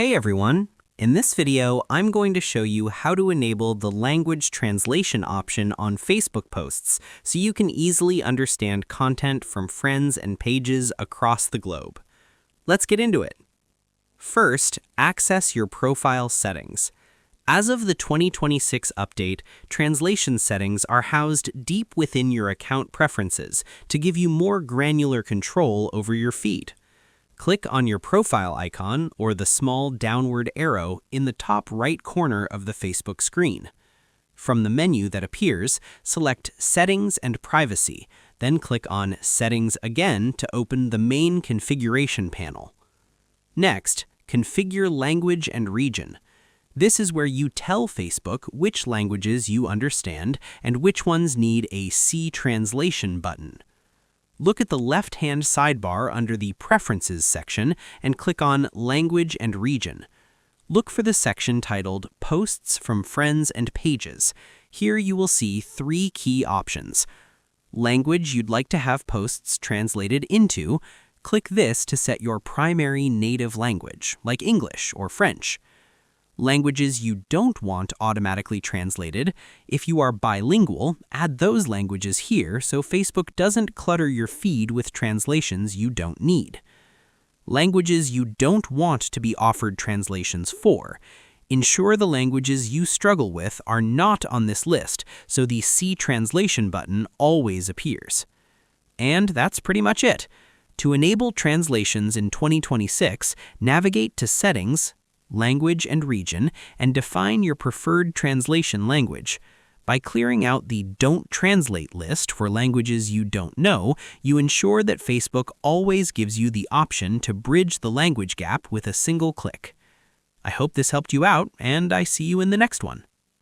Hey everyone! In this video, I'm going to show you how to enable the language translation option on Facebook posts so you can easily understand content from friends and pages across the globe. Let's get into it. First, access your profile settings. As of the 2026 update, translation settings are housed deep within your account preferences to give you more granular control over your feed. Click on your profile icon or the small downward arrow in the top right corner of the Facebook screen. From the menu that appears, select Settings and Privacy, then click on Settings again to open the main configuration panel. Next, configure language and region. This is where you tell Facebook which languages you understand and which ones need a See Translation button. Look at the left-hand sidebar under the Preferences section and click on Language and Region. Look for the section titled Posts from Friends and Pages. Here you will see three key options. Language you'd like to have posts translated into. Click this to set your primary native language, like English or French. Languages you don't want automatically translated. If you are bilingual, add those languages here so Facebook doesn't clutter your feed with translations you don't need. Languages you don't want to be offered translations for. Ensure the languages you struggle with are not on this list so the See Translation button always appears. And that's pretty much it. To enable translations in 2026, navigate to Settings, Language and Region, and define your preferred translation language. By clearing out the Don't Translate list for languages you don't know, you ensure that Facebook always gives you the option to bridge the language gap with a single click. I hope this helped you out, and I see you in the next one.